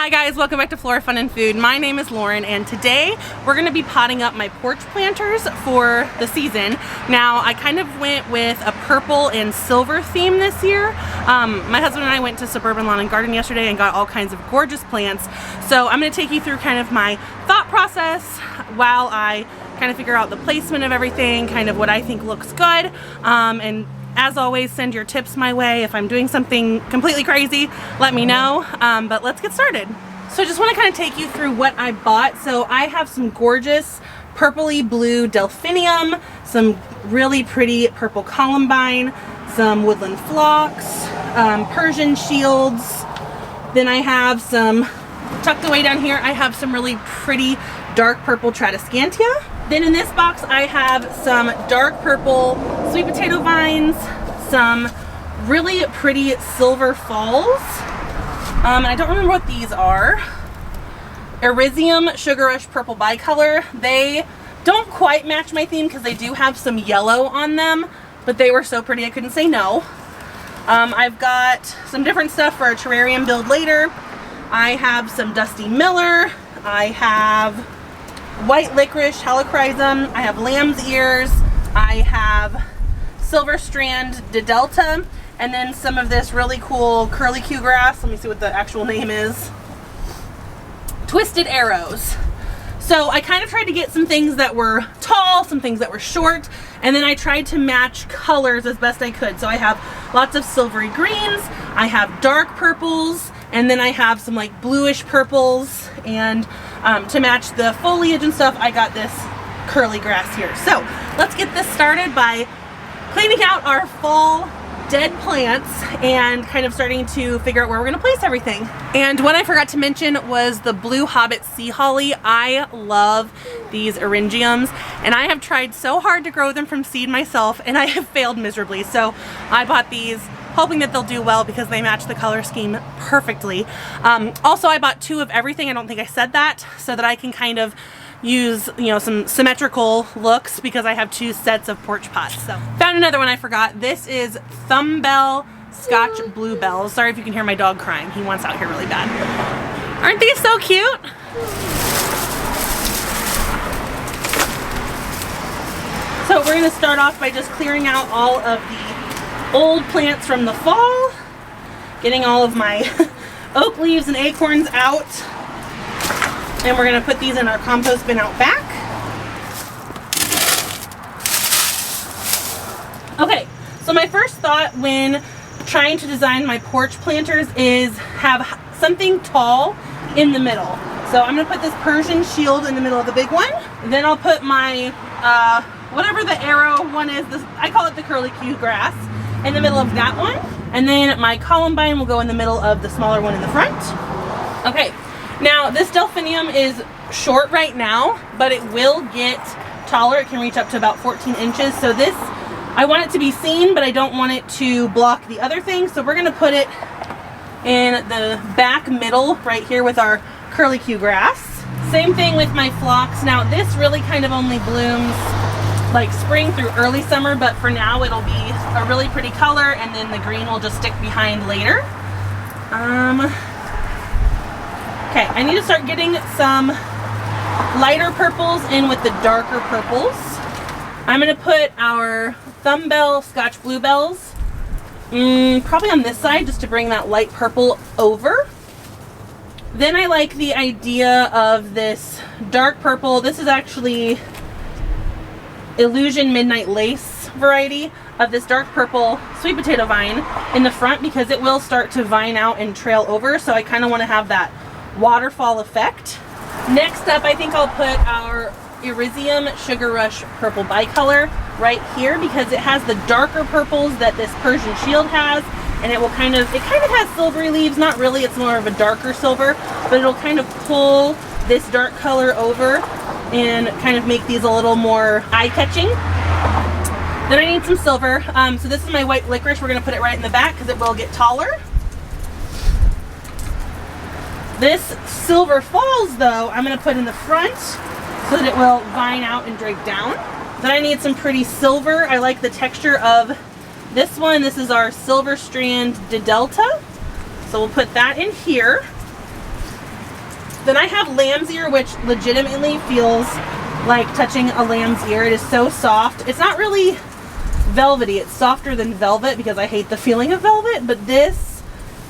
Hi guys, welcome back to Flora Fun and Food. My name is Lauren and today we're going to be potting up my porch planters for the season. Now I kind of went with a purple and silver theme this year. My husband and I went to Suburban Lawn and Garden yesterday and got all kinds of gorgeous plants. So I'm going to take you through kind of my thought process while I kind of figure out the placement of everything, kind of what I think looks good, and as always, send your tips my way. If I'm doing something completely crazy, let me know, but let's get started. So I just want to kind of take you through what I bought. So I have some gorgeous purpley blue delphinium, some really pretty purple columbine, some woodland phlox, Persian shields. Then I have some, tucked away down here, I have some really pretty dark purple tradescantia. Then in this box I have some dark purple sweet potato vines, some really pretty silver falls, and I don't remember what these are. Irizium Sugar Rush Purple Bicolor. They don't quite match my theme because they do have some yellow on them, but they were so pretty I couldn't say no. I've got some different stuff for a terrarium build later. I have some Dusty Miller. I have white licorice, helichrysum, I have lamb's ears, I have silver strand delta, and then some of this really cool curlicue grass. Let me see what the actual name is. Twisted arrows. So I kind of tried to get some things that were tall, some things that were short, and then I tried to match colors as best I could. So I have lots of silvery greens, I have dark purples, and then I have some like bluish purples, and to match the foliage and stuff, I got this curly grass here. So let's get this started by cleaning out our fall dead plants and kind of starting to figure out where we're going to place everything. And what I forgot to mention was the blue hobbit sea holly. I love these eryngiums and I have tried so hard to grow them from seed myself and I have failed miserably. So I bought these hoping that they'll do well because they match the color scheme perfectly. Also, I bought 2 of everything. I don't think I said that, so that I can kind of use, you know, some symmetrical looks because I have 2 sets of porch pots. So found another one I forgot. This is Thumbell Scotch Bluebells. Sorry if you can hear my dog crying. He wants out here really bad. Aren't these so cute? So we're gonna start off by just clearing out all of the old plants from the fall, getting all of my oak leaves and acorns out, and we're going to put these in our compost bin out back. Okay, so my first thought when trying to design my porch planters is have something tall in the middle. So I'm going to put this Persian shield in the middle of the big one, then I'll put my whatever the arrow one is, I call it the curlicue grass, in the middle of that one, and then my columbine will go in the middle of the smaller one in the front. Okay, now this delphinium is short right now, but it will get taller. It can reach up to about 14 inches. So this, I want it to be seen, but I don't want it to block the other things. So we're going to put it in the back middle right here with our curlicue grass. Same thing with my phlox. Now this really kind of only blooms like spring through early summer, but for now it'll be a really pretty color, and then the green will just stick behind later. Okay, I need to start getting some lighter purples in with the darker purples. I'm going to put our Thumbell Scotch Bluebells probably on this side just to bring that light purple over. Then I like the idea of this dark purple. This is actually Illusion Midnight Lace variety of this dark purple sweet potato vine in the front because it will start to vine out and trail over, so I kind of want to have that waterfall effect. Next up, I think I'll put our Irizium Sugar Rush Purple Bicolor right here because it has the darker purples that this Persian shield has, and it kind of has silvery leaves. Not really, it's more of a darker silver, but it'll kind of pull this dark color over and kind of make these a little more eye-catching. Then I need some silver. So this is my white licorice. We're going to put it right in the back because it will get taller. This silver falls though, I'm going to put in the front so that it will vine out and drape down. Then I need some pretty silver. I like the texture of this one. This is our silver strand delta. So we'll put that in here. Then I have lamb's ear, which legitimately feels like touching a lamb's ear. It is so soft. It's not really velvety. It's softer than velvet because I hate the feeling of velvet, but this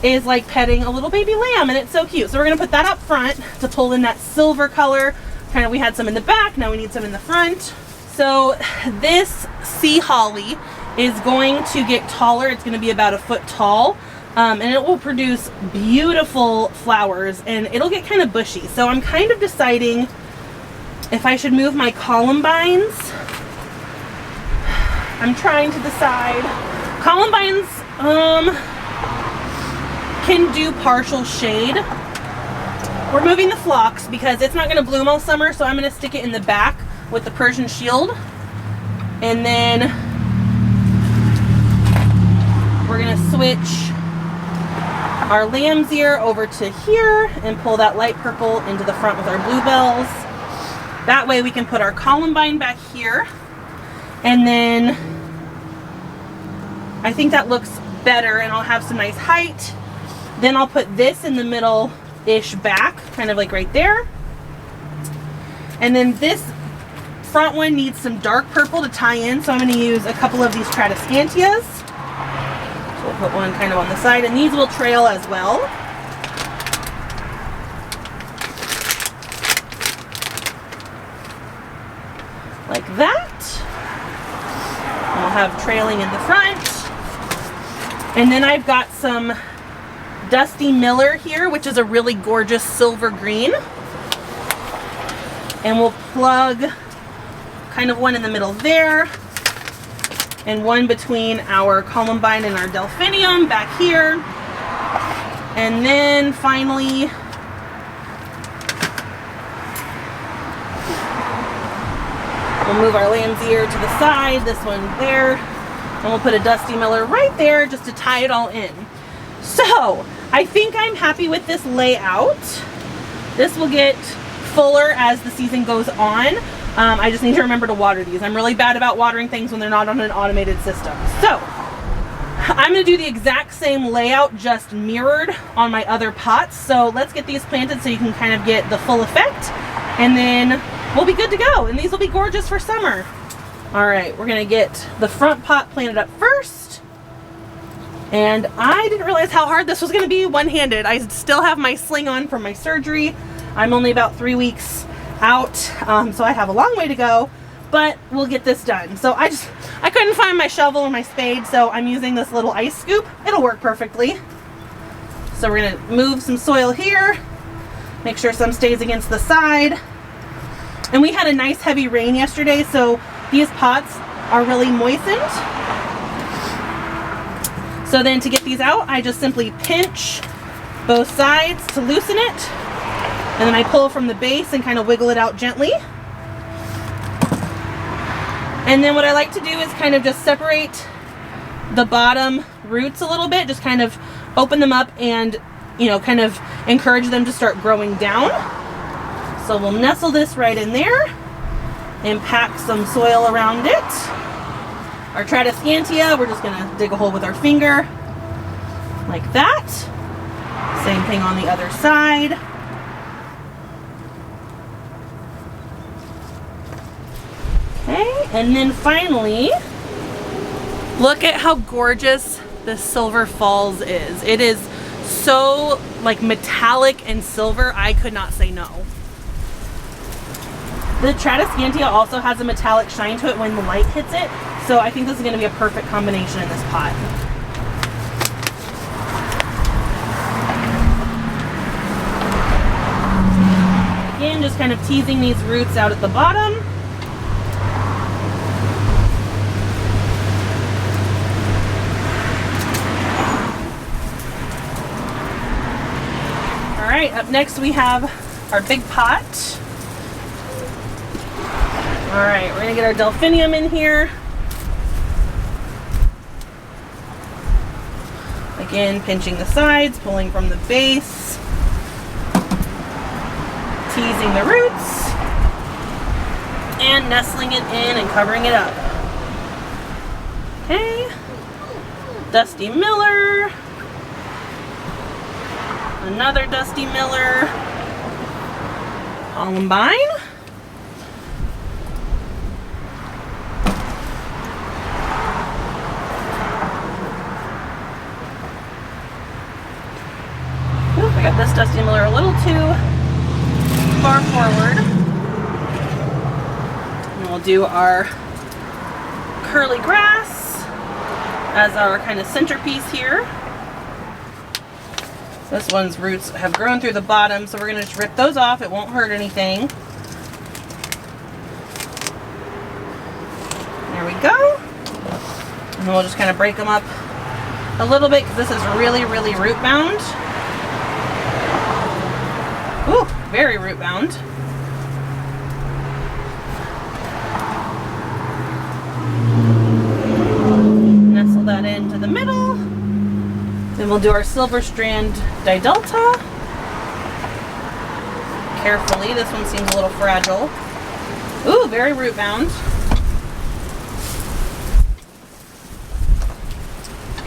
is like petting a little baby lamb, and it's so cute. So we're gonna put that up front to pull in that silver color. Kind of, we had some in the back, now we need some in the front. So this sea holly is going to get taller. It's gonna be about a foot tall. And it will produce beautiful flowers, and it'll get kind of bushy. So I'm kind of deciding if I should move my columbines. I'm trying to decide. Columbines can do partial shade. We're moving the phlox because it's not going to bloom all summer, so I'm going to stick it in the back with the Persian shield. And then we're going to switch our lamb's ear over to here and pull that light purple into the front with our bluebells. That way we can put our columbine back here, and then I think that looks better, and I'll have some nice height. Then I'll put this in the middle-ish back, kind of like right there. And then this front one needs some dark purple to tie in, so I'm going to use a couple of these Tradescantias. We'll put one kind of on the side, and these will trail as well. Like that. And we'll have trailing in the front. And then I've got some Dusty Miller here, which is a really gorgeous silver green. And we'll plug kind of one in the middle there, and one between our columbine and our delphinium back here. And then finally, we'll move our lamb's ear to the side, this one there, and we'll put a Dusty Miller right there just to tie it all in. So I think I'm happy with this layout. This will get fuller as the season goes on. I just need to remember to water these. I'm really bad about watering things when they're not on an automated system. So I'm going to do the exact same layout, just mirrored on my other pots. So let's get these planted so you can kind of get the full effect, and then we'll be good to go. And these will be gorgeous for summer. All right, we're going to get the front pot planted up first. And I didn't realize how hard this was going to be one-handed. I still have my sling on from my surgery. I'm only about 3 weeks out, so I have a long way to go, but we'll get this done. So I couldn't find my shovel or my spade, so I'm using this little ice scoop. It'll work perfectly. So we're gonna move some soil here, make sure some stays against the side. And we had a nice heavy rain yesterday, so these pots are really moistened. So then to get these out, I just simply pinch both sides to loosen it. And then I pull from the base and kind of wiggle it out gently. And then what I like to do is kind of just separate the bottom roots a little bit, just kind of open them up and, you know, kind of encourage them to start growing down. So we'll nestle this right in there and pack some soil around it. Our Tradescantia, we're just gonna dig a hole with our finger, like that. Same thing on the other side. Okay, and then finally, look at how gorgeous this Silver Falls is. It is so like metallic and silver, I could not say no. The Tradescantia also has a metallic shine to it when the light hits it, so I think this is going to be a perfect combination in this pot. Again, just kind of teasing these roots out at the bottom. All right, up next we have our big pot. All right, we're gonna get our delphinium in here. Again, pinching the sides, pulling from the base, teasing the roots, and nestling it in and covering it up. Okay, Dusty Miller, another Dusty Miller, columbine. Oop, I got this Dusty Miller a little too far forward. And we'll do our curly grass as our kind of centerpiece here. This one's roots have grown through the bottom, so we're going to just rip those off. It won't hurt anything. There we go. And we'll just kind of break them up a little bit because this is really, really root bound. Ooh, very root bound. Nestle that into the middle. Then we'll do our silver strand didelta. Carefully, this one seems a little fragile. Ooh, very root bound.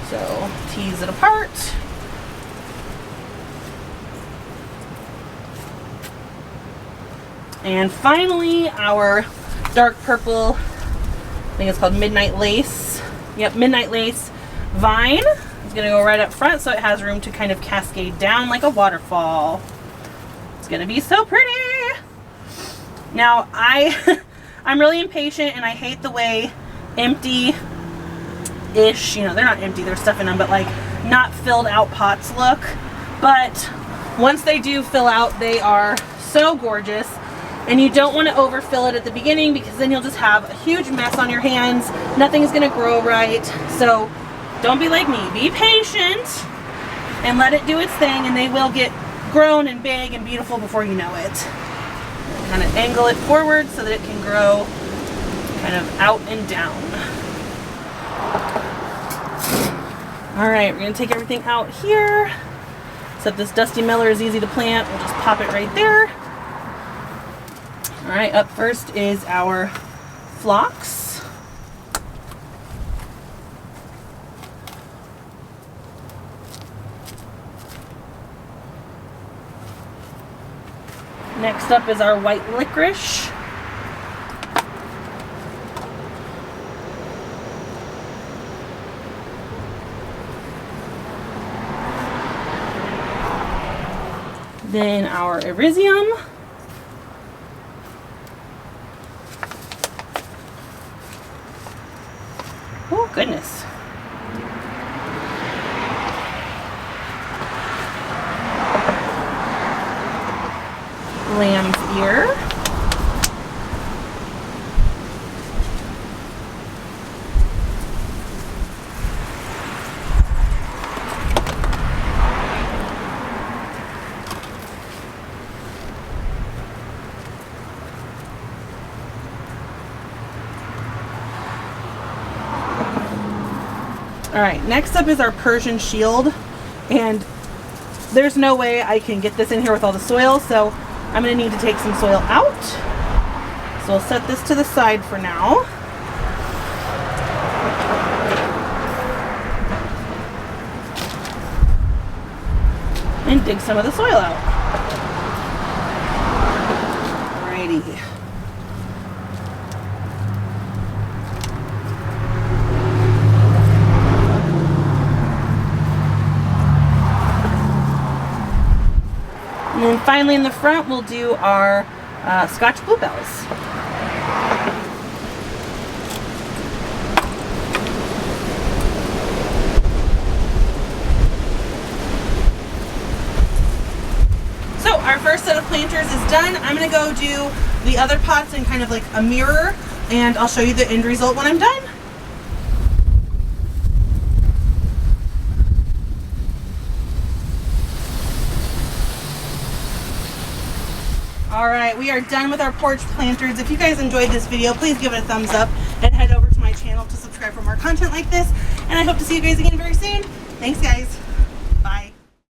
So, tease it apart. And finally, our dark purple, I think it's called Midnight Lace. Yep, Midnight Lace vine. It's gonna go right up front so it has room to kind of cascade down like a waterfall. It's gonna be so pretty. Now, I'm really impatient and I hate the way empty-ish, you know, they're not empty, there's stuff in them, but like not filled out pots look. But once they do fill out, they are so gorgeous. And you don't want to overfill it at the beginning because then you'll just have a huge mess on your hands. Nothing's going to grow right. So don't be like me. Be patient and let it do its thing, and they will get grown and big and beautiful before you know it. Kind of angle it forward so that it can grow kind of out and down. All right, we're going to take everything out here. Except this Dusty Miller is easy to plant. We'll just pop it right there. All right, up first is our phlox. Next up is our white licorice. Then our Erisium. Oh, goodness. Lamb's ear. All right, next up is our Persian shield, and there's no way I can get this in here with all the soil, so I'm going to need to take some soil out. So we'll set this to the side for now. And dig some of the soil out. Alrighty. And then finally in the front, we'll do our Scotch bluebells. So our first set of planters is done. I'm gonna go do the other pots in kind of like a mirror, and I'll show you the end result when I'm done. Alright, we are done with our porch planters. If you guys enjoyed this video, please give it a thumbs up and head over to my channel to subscribe for more content like this. And I hope to see you guys again very soon. Thanks, guys.